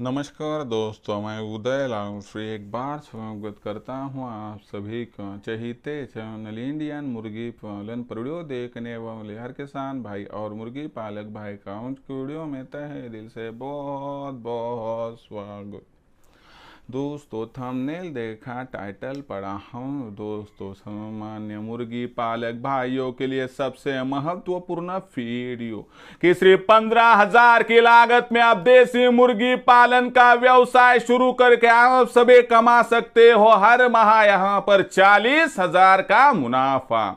नमस्कार दोस्तों, मैं उदय लाल श्री एक बार स्वागत करता हूं आप सभी को चहीते चैनल इंडियन मुर्गी पालन पर वीडियो देखने वाले हर किसान भाई और मुर्गी पालक भाई का उस वीडियो में तहे दिल से बहुत बहुत स्वागत। दोस्तों थंबनेल देखा, टाइटल पढ़ा हूँ। दोस्तों सामान्य मुर्गी पालक भाइयों के लिए सबसे महत्वपूर्ण वीडियो कि सिर्फ 15,000 की लागत में आप देसी मुर्गी पालन का व्यवसाय शुरू करके आप सभी कमा सकते हो हर माह यहाँ पर 40,000 का मुनाफा।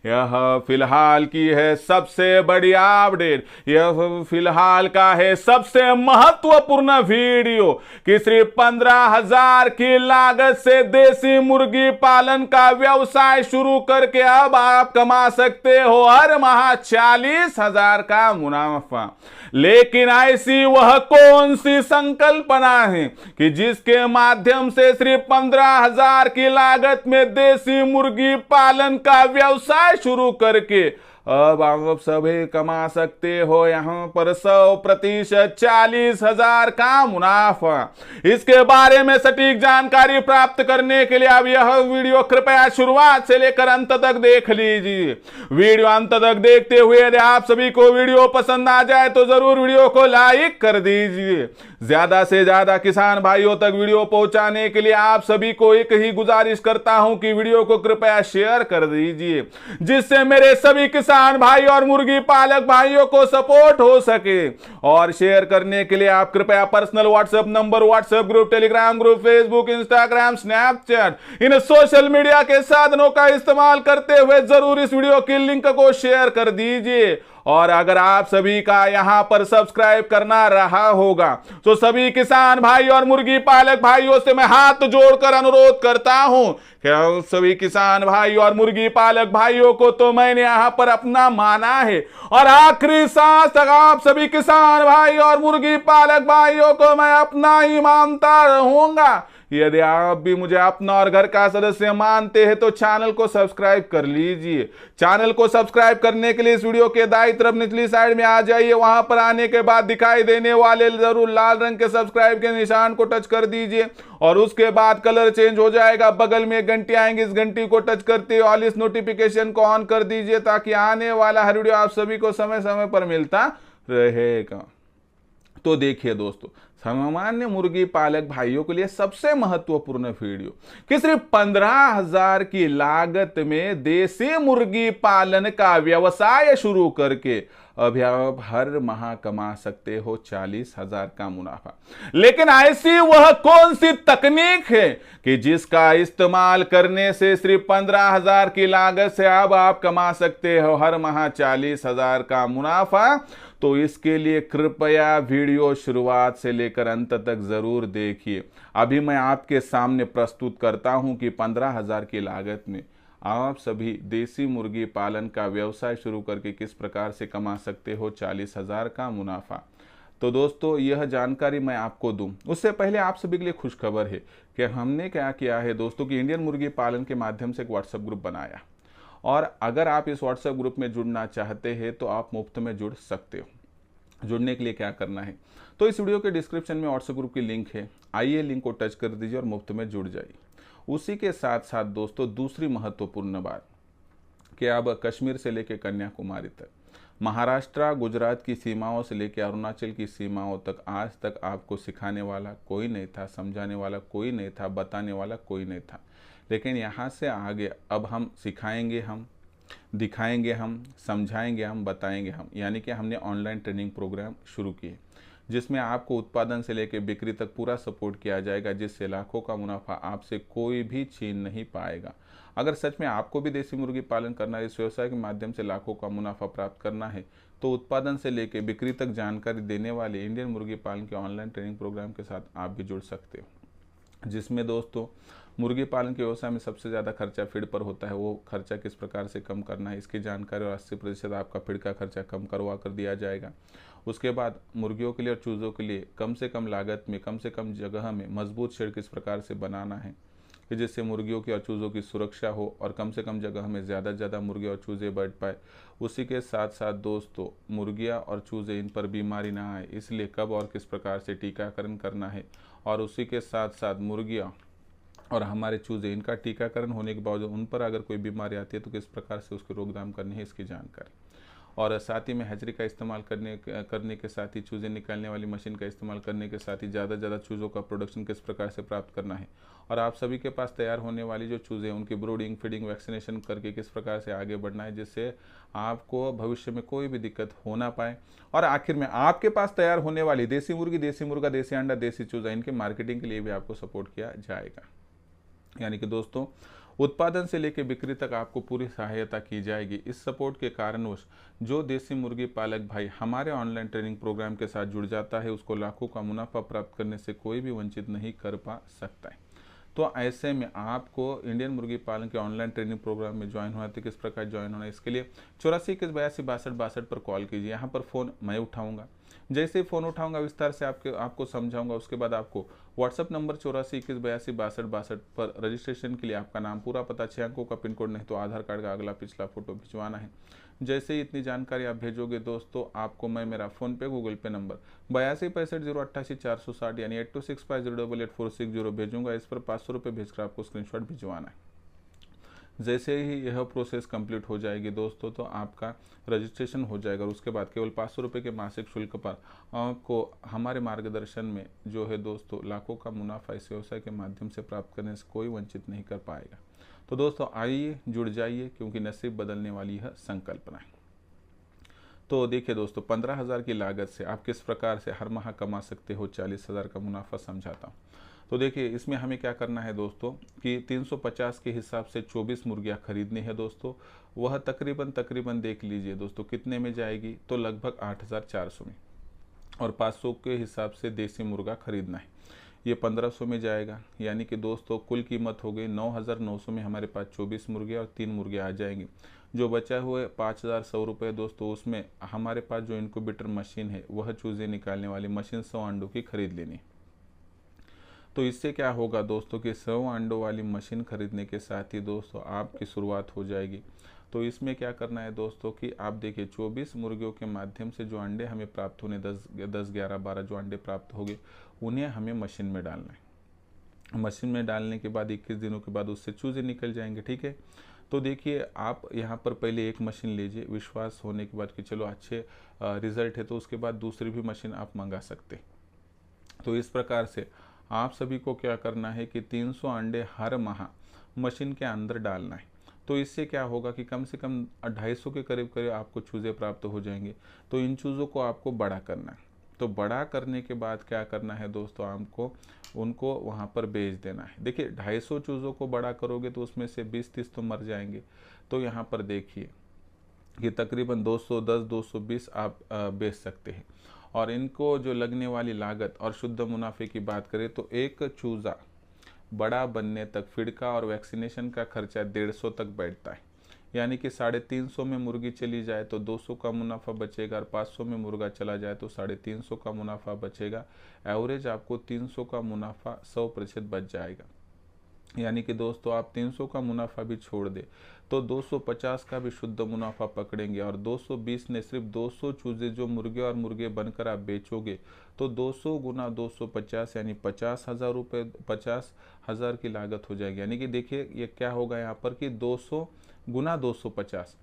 यह फिलहाल की है सबसे बड़ी अपडेट, यह फिलहाल का है सबसे महत्वपूर्ण वीडियो कि सिर्फ 15,000 की लागत से देसी मुर्गी पालन का व्यवसाय शुरू करके अब आप कमा सकते हो हर माह 40,000 का मुनाफा। लेकिन ऐसी वह कौन सी संकल्पना है कि जिसके माध्यम से सिर्फ 15,000 की लागत में देशी मुर्गी पालन का व्यवसाय शुरू करके अब आप सभी कमा सकते हो यहाँ पर 100% 40,000 का मुनाफा। इसके बारे में सटीक जानकारी प्राप्त करने के लिए अब यह वीडियो कृपया शुरुआत से लेकर अंत तक देख लीजिए। वीडियो अंत तक देखते हुए यदि आप सभी को वीडियो पसंद आ जाए तो जरूर वीडियो को लाइक कर दीजिए। ज्यादा से ज्यादा किसान भाइयों तक वीडियो पहुंचाने के लिए आप सभी को एक ही गुजारिश करता हूं कि वीडियो को कृपया शेयर कर दीजिए, जिससे मेरे सभी किसान भाई और मुर्गी पालक भाइयों को सपोर्ट हो सके। और शेयर करने के लिए आप कृपया personal WhatsApp number, WhatsApp group, Telegram group, Facebook, Instagram, Snapchat इन सोशल मीडिया के साधनों का इस्तेमाल करते हुए जरूर इस वीडियो की लिंक को शेयर कर दीजिए। और अगर आप सभी का यहां पर सब्सक्राइब करना रहा होगा तो सभी किसान भाई और मुर्गी पालक भाइयों से मैं हाथ जोड़कर अनुरोध करता हूं कि सभी किसान भाई और मुर्गी पालक भाइयों को तो मैंने यहां पर अपना माना है और आखिरी सांस तक आप सभी किसान भाई और मुर्गी पालक भाइयों को मैं अपना ही मानता रहूंगा। यदि आप भी मुझे अपना और घर का सदस्य मानते हैं तो चैनल को सब्सक्राइब कर लीजिए। चैनल को सब्सक्राइब करने के लिए इस वीडियो के दाईं तरफ निचली साइड में आ जाइए। वहां पर आने के बाद दिखाई देने वाले जरूर लाल रंग के सब्सक्राइब के निशान को टच कर दीजिए और उसके बाद कलर चेंज हो जाएगा। बगल में एक घंटी आएंगी, इस घंटी को टच करते हुए ऑल इस नोटिफिकेशन को ऑन कर दीजिए ताकि आने वाला हर वीडियो आप सभी को समय समय पर मिलता रहेगा। तो देखिए दोस्तों, सामान्य मुर्गी पालक भाइयों के लिए सबसे महत्वपूर्ण वीडियो कि सिर्फ 15,000 की लागत में देसी मुर्गी पालन का व्यवसाय शुरू करके अभी आप हर माह कमा सकते हो 40,000 का मुनाफा। लेकिन ऐसी वह कौन सी तकनीक है कि जिसका इस्तेमाल करने से सिर्फ 15,000 की लागत से अब आप कमा सकते हो हर माह 40,000 का मुनाफा। तो इसके लिए कृपया वीडियो शुरुआत से लेकर अंत तक जरूर देखिए। अभी मैं आपके सामने प्रस्तुत करता हूं कि 15,000 की लागत में आप सभी देसी मुर्गी पालन का व्यवसाय शुरू करके किस प्रकार से कमा सकते हो 40,000 का मुनाफा। तो दोस्तों, यह जानकारी मैं आपको दूं उससे पहले आप सभी के लिए खुशखबर है कि हमने क्या किया है दोस्तों कि इंडियन मुर्गी पालन के माध्यम से एक व्हाट्सएप ग्रुप बनाया और अगर आप इस व्हाट्सएप ग्रुप में जुड़ना चाहते हैं तो आप मुफ्त में जुड़ सकते हो। जुड़ने के लिए क्या करना है, तो इस वीडियो के डिस्क्रिप्शन में व्हाट्सएप ग्रुप की लिंक है, आइए लिंक को टच कर दीजिए और मुफ्त में जुड़ जाइए। उसी के साथ साथ दोस्तों दूसरी महत्वपूर्ण बात कि अब कश्मीर से लेकर कन्याकुमारी तक, महाराष्ट्र गुजरात की सीमाओं से लेकर अरुणाचल की सीमाओं तक आज तक आपको सिखाने वाला कोई नहीं था, समझाने वाला कोई नहीं था, बताने वाला कोई नहीं था। लेकिन यहाँ से आगे अब हम सिखाएंगे, हम दिखाएंगे, हम समझाएंगे, हम बताएंगे हम, यानी कि हमने ऑनलाइन ट्रेनिंग प्रोग्राम शुरू किए जिसमें आपको उत्पादन से लेकर बिक्री तक पूरा सपोर्ट किया जाएगा, जिससे लाखों का मुनाफा आपसे कोई भी छीन नहीं पाएगा। अगर सच में आपको भी देसी मुर्गी पालन करना है, इस व्यवसाय के माध्यम से लाखों का मुनाफा प्राप्त करना है, तो उत्पादन से लेकर बिक्री तक जानकारी देने वाले इंडियन मुर्गी पालन के ऑनलाइन ट्रेनिंग प्रोग्राम के साथ आप भी जुड़ सकते हो, जिसमें दोस्तों मुर्गी पालन के व्यवसाय में सबसे ज़्यादा खर्चा फीड पर होता है। वो खर्चा किस प्रकार से कम करना है इसकी जानकारी और 80% आपका फीड का खर्चा कम करवा कर दिया जाएगा। उसके बाद मुर्गियों के लिए और चूज़ों के लिए कम से कम लागत में, कम से कम जगह में मजबूत शेड किस प्रकार से बनाना है, कि जिससे मुर्गियों की और चूज़ों की सुरक्षा हो और कम से कम जगह में ज़्यादा से ज़्यादा मुर्गे और चूज़े बैठ पाए। उसी के साथ साथ दोस्तों मुर्गियाँ और चूज़े इन पर बीमारी ना आए, इसलिए कब और किस प्रकार से टीकाकरण करना है, और उसी के साथ साथ मुर्गियाँ और हमारे चूज़े इनका टीकाकरण होने के बावजूद उन पर अगर कोई बीमारी आती है तो किस प्रकार से उसकी रोकथाम करनी है, इसकी जानकारी। और साथ ही में हैचरी का इस्तेमाल करने के साथ ही चूज़े निकालने वाली मशीन का इस्तेमाल करने के साथ ही ज़्यादा से ज़्यादा चूज़ों का प्रोडक्शन किस प्रकार से प्राप्त करना है, और आप सभी के पास तैयार होने वाली जो चूज़े हैं उनकी ब्रूडिंग, फीडिंग, वैक्सीनेशन करके किस प्रकार से आगे बढ़ना है, जिससे आपको भविष्य में कोई भी दिक्कत हो ना पाए। और आखिर में आपके पास तैयार होने वाली देसी मुर्गी, देसी मुर्गा, देसी अंडा, देसी चूज़ा, इनके मार्केटिंग के लिए भी आपको सपोर्ट किया जाएगा। यानी कि दोस्तों उत्पादन से लेकर बिक्री तक आपको पूरी सहायता की जाएगी। इस सपोर्ट के कारणवश जो देसी मुर्गी पालक भाई हमारे ऑनलाइन ट्रेनिंग प्रोग्राम के साथ जुड़ जाता है उसको लाखों का मुनाफा प्राप्त करने से कोई भी वंचित नहीं कर पा सकता है। तो ऐसे में आपको इंडियन मुर्गी पालन के ऑनलाइन ट्रेनिंग प्रोग्राम में ज्वाइन होना है तो किस प्रकार ज्वाइन होना है, इसके लिए 84 21 82 62 62 पर कॉल कीजिए। यहाँ पर फ़ोन मैं उठाऊंगा, जैसे ही फ़ोन उठाऊंगा विस्तार से आपको समझाऊंगा। उसके बाद आपको व्हाट्सअप नंबर 84 21 82 62 62 पर रजिस्ट्रेशन के लिए आपका नाम, पूरा पता, 6 अंकों का पिन कोड, नहीं तो आधार कार्ड का अगला पिछला फोटो भिजवाना है। जैसे ही इतनी जानकारी आप भेजोगे दोस्तों, आपको मैं मेरा फ़ोन पे, गूगल पे नंबर 82 65 088 460 यानी 8265088460 भेजूंगा। इस पर 500 रुपये भेजकर आपको स्क्रीनशॉट भिजवाना है। जैसे ही यह प्रोसेस कंप्लीट हो जाएगी दोस्तों तो आपका रजिस्ट्रेशन हो जाएगा, और उसके बाद केवल 500 रुपये के मासिक शुल्क पर आपको हमारे मार्गदर्शन में जो है दोस्तों लाखों का मुनाफा इस व्यवसाय के माध्यम से प्राप्त करने से कोई वंचित नहीं कर पाएगा। तो दोस्तों आइए जुड़ जाइए, क्योंकि नसीब बदलने वाली यह संकल्पना है। तो देखिए दोस्तों 15,000 की लागत से आप किस प्रकार से हर माह कमा सकते हो 40,000 का मुनाफा, समझाता हूँ। तो देखिए इसमें हमें क्या करना है दोस्तों कि 350 के हिसाब से 24 मुर्गियाँ खरीदनी है दोस्तों। वह तकरीबन देख लीजिए दोस्तों कितने में जाएगी, तो लगभग 8,400 में। और 500 के हिसाब से देसी मुर्गा खरीदना है, ये 1500 में जाएगा। यानी कि दोस्तों कुल कीमत हो गई 9,900 में हमारे पास 24 मुर्गे और 3 मुर्गे आ जाएंगे। जो बचा हुए 5,100 रुपये दोस्तों, उसमें हमारे पास जो इनक्यूबेटर मशीन है वह चूज़े निकालने वाली मशीन 100 अंडों की खरीद लेनी। तो इससे क्या होगा दोस्तों कि 100 अंडों वाली मशीन खरीदने के साथ ही दोस्तों आपकी शुरुआत हो जाएगी। तो इसमें क्या करना है दोस्तों कि आप देखिए 24 मुर्गियों के माध्यम से जो अंडे हमें प्राप्त होने 10 11 12 जो अंडे प्राप्त हो गए उन्हें हमें मशीन में डालना है। मशीन में डालने के बाद 21 दिनों के बाद उससे चूजे निकल जाएंगे, ठीक है। तो देखिए आप यहाँ पर पहले एक मशीन लीजिए, विश्वास होने के बाद कि चलो अच्छे रिजल्ट है तो उसके बाद दूसरी भी मशीन आप मंगा सकते। तो इस प्रकार से आप सभी को क्या करना है कि 300 अंडे हर माह मशीन के अंदर डालना है। तो इससे क्या होगा कि कम से कम 250 के करीब करीब आपको चूज़े प्राप्त हो जाएंगे। तो इन चूज़ों को आपको बड़ा करना है। तो बड़ा करने के बाद क्या करना है दोस्तों, आपको उनको वहाँ पर बेच देना है। देखिए 250 चूज़ों को बड़ा करोगे तो उसमें से 20-30 तो मर जाएंगे। तो यहाँ पर देखिए कि तकरीबन 210 220 आप बेच सकते हैं। और इनको जो लगने वाली लागत और शुद्ध मुनाफे की बात करें तो एक चूज़ा बड़ा बनने तक फिड़का और वैक्सीनेशन का खर्चा 150 तक बैठता है। यानी कि 350 में मुर्गी चली जाए तो 200 का मुनाफा बचेगा, और 500 में मुर्गा चला जाए तो 350 का मुनाफा बचेगा। एवरेज आपको 300 का मुनाफा 100% बच जाएगा। यानी कि दोस्तों आप 300 का मुनाफा भी छोड़ दे तो 250 का भी शुद्ध मुनाफा पकड़ेंगे, और 220 ने सिर्फ 200 चूजे जो मुर्गे और मुर्गे बनकर आप बेचोगे तो 200 गुना 250 यानी 50,000 रुपये, 50,000 की लागत हो जाएगी। यानी कि देखिए ये क्या होगा यहाँ पर कि 200 गुना 250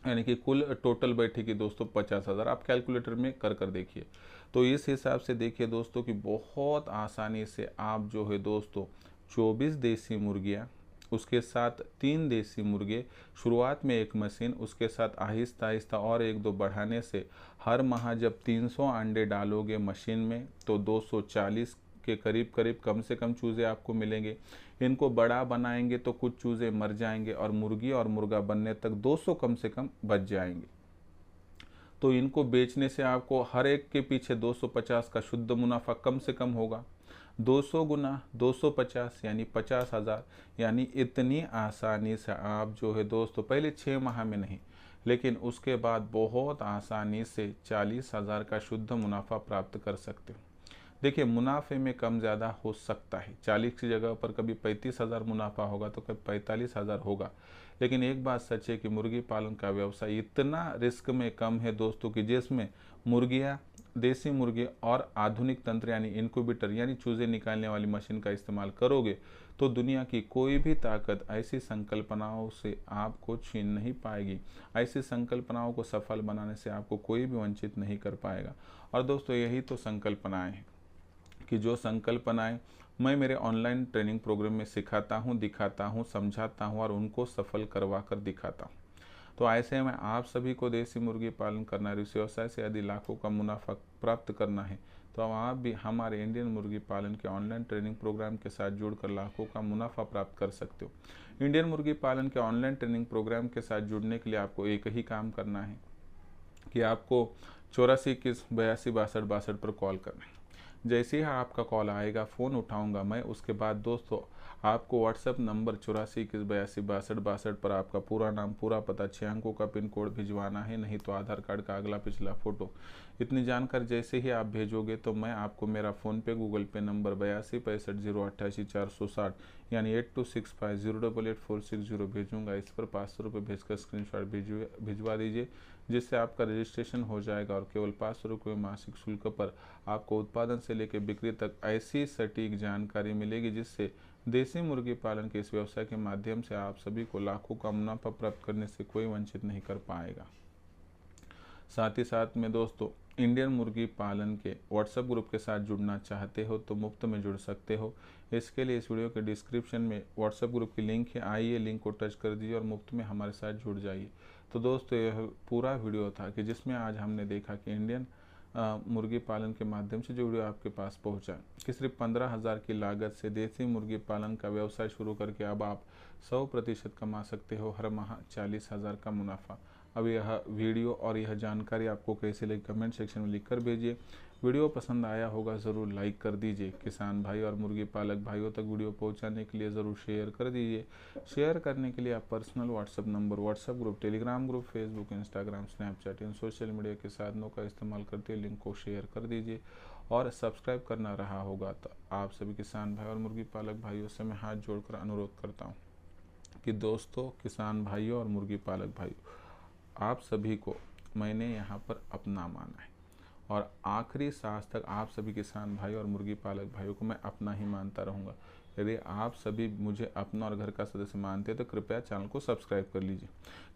यानी कि कुल टोटल बैठेगी दोस्तों 50,000। आप कैलकुलेटर में कर देखिए। तो इस हिसाब से देखिए दोस्तों कि बहुत आसानी से आप जो है दोस्तों 24 देसी मुर्गियाँ, उसके साथ 3 देसी मुर्गे, शुरुआत में एक मशीन, उसके साथ आहिस्ता आहिस्ता और 1-2 बढ़ाने से हर माह जब 300 अंडे डालोगे मशीन में तो 240 के करीब करीब कम से कम चूज़े आपको मिलेंगे। इनको बड़ा बनाएंगे तो कुछ चूज़े मर जाएंगे और मुर्गी और मुर्गा बनने तक 200 कम से कम बच जाएंगे। तो इनको बेचने से आपको हर एक के पीछे 250 का शुद्ध मुनाफा कम से कम होगा। 200 गुना 250 यानी 50,000। यानी इतनी आसानी से आप जो है दोस्तों पहले 6 माह में नहीं, लेकिन उसके बाद बहुत आसानी से 40,000 का शुद्ध मुनाफा प्राप्त कर सकते हो। देखिए मुनाफे में कम ज़्यादा हो सकता है, 40 की जगह पर कभी 35,000 मुनाफा होगा तो कभी 45,000 होगा। लेकिन एक बात सच है कि मुर्गी पालन का व्यवसाय इतना रिस्क में कम है दोस्तों कि जिसमें मुर्गियाँ, देसी मुर्गे और आधुनिक तंत्र यानी इनक्यूबेटर यानी चूजे निकालने वाली मशीन का इस्तेमाल करोगे तो दुनिया की कोई भी ताकत ऐसी संकल्पनाओं से आपको छीन नहीं पाएगी। ऐसी संकल्पनाओं को सफल बनाने से आपको कोई भी वंचित नहीं कर पाएगा। और दोस्तों यही तो संकल्पनाएं हैं कि जो संकल्पनाएं मैं मेरे ऑनलाइन ट्रेनिंग प्रोग्राम में सिखाता हूं, दिखाता हूं, समझाता हूं और उनको सफल करवा कर दिखाता हूं। तो ऐसे में आप सभी को देसी मुर्गी पालन करना है, इस व्यवसाय से यदि लाखों का मुनाफा प्राप्त करना है तो आप भी हमारे इंडियन मुर्गी पालन के ऑनलाइन ट्रेनिंग प्रोग्राम के साथ जुड़कर लाखों का मुनाफा प्राप्त कर सकते हो। इंडियन मुर्गी पालन के ऑनलाइन ट्रेनिंग प्रोग्राम के साथ जुड़ने के लिए आपको एक ही काम करना है कि आपको 84 21 82 62 62 पर कॉल करना है। जैसे ही आपका कॉल आएगा फ़ोन उठाऊंगा मैं, उसके बाद दोस्तों आपको व्हाट्सएप नंबर 84 21 82 62 62 पर आपका पूरा नाम, पूरा पता, 6 अंकों का पिन कोड भिजवाना है, नहीं तो आधार कार्ड का अगला पिछला फ़ोटो। इतनी जानकारी जैसे ही आप भेजोगे तो मैं आपको मेरा फ़ोन पे, गूगल पे नंबर 82 65 088 460 यानी 8265088460 भेजूंगा। इस पर 500 रुपये भेजकर स्क्रीनशॉट भिजवा दीजिए, जिससे आपका रजिस्ट्रेशन हो जाएगा और केवल 500 रुपये मासिक शुल्क पर आपको उत्पादन से लेकर बिक्री तक ऐसी सटीक जानकारी मिलेगी जिससे देसी मुर्गी पालन के इस व्यवसाय के माध्यम से आप सभी को लाखों का मुनाफा प्राप्त करने से कोई वंचित नहीं कर पाएगा। साथ ही साथ में दोस्तों इंडियन मुर्गी पालन के व्हाट्सएप ग्रुप के साथ जुड़ना चाहते हो तो मुफ्त में जुड़ सकते हो। इसके लिए इस वीडियो के डिस्क्रिप्शन में व्हाट्सएप ग्रुप की लिंक है, आइए लिंक को टच कर दीजिए और मुफ्त में हमारे साथ जुड़ जाइए। तो दोस्तों यह पूरा वीडियो था कि जिसमें आज हमने देखा कि इंडियन मुर्गी पालन के माध्यम से जो वीडियो आपके पास पहुंचा कि सिर्फ 15,000 की लागत से देसी मुर्गी पालन का व्यवसाय शुरू करके अब आप 100% कमा सकते हो, हर माह 40,000 का मुनाफा। अब यह वीडियो और यह जानकारी आपको कैसे लगी कमेंट सेक्शन में लिखकर भेजिए। वीडियो पसंद आया होगा ज़रूर लाइक कर दीजिए। किसान भाई और मुर्गी पालक भाइयों तक वीडियो पहुंचाने के लिए ज़रूर शेयर कर दीजिए। शेयर करने के लिए आप personal WhatsApp number, WhatsApp group, Telegram group, Facebook, Instagram, Snapchat इन सोशल मीडिया के साधनों का इस्तेमाल करते लिंक को शेयर कर दीजिए। और सब्सक्राइब करना रहा होगा तो आप सभी किसान भाई और मुर्गी पालक भाइयों से मैं हाथ जोड़कर अनुरोध करता हूँ कि दोस्तों किसान भाइयों और मुर्गी पालक भाइयों, आप सभी को मैंने यहाँ पर अपना माना है और आखिरी सांस तक आप सभी किसान भाई और मुर्गी पालक भाइयों को मैं अपना ही मानता रहूँगा। यदि आप सभी मुझे अपना और घर का सदस्य मानते हैं तो कृपया चैनल को सब्सक्राइब कर लीजिए।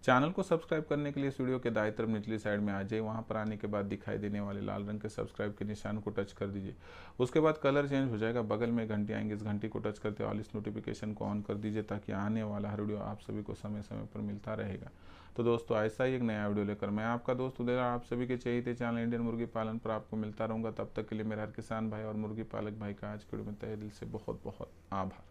चैनल को सब्सक्राइब करने के लिए इस वीडियो के दाईं तरफ निचली साइड में आ जाइए, वहाँ पर आने के बाद दिखाई देने वाले लाल रंग के सब्सक्राइब के निशान को टच कर दीजिए। उसके बाद कलर चेंज हो जाएगा, बगल में घंटी आएंगे, इस घंटी को टच करते ऑल इस नोटिफिकेशन को ऑन कर दीजिए ताकि आने वाला हर वीडियो आप सभी को समय समय पर मिलता रहेगा। तो दोस्तों ऐसा ही एक नया वीडियो लेकर मैं आपका दोस्त उदय आप सभी के चाहिए चैनल इंडियन मुर्गी पालन पर आपको मिलता रहूँगा। तब तक के लिए मेरा हर किसान भाई और मुर्गी पालक भाई का आज के वीडियो में तहे दिल से बहुत बहुत आभार।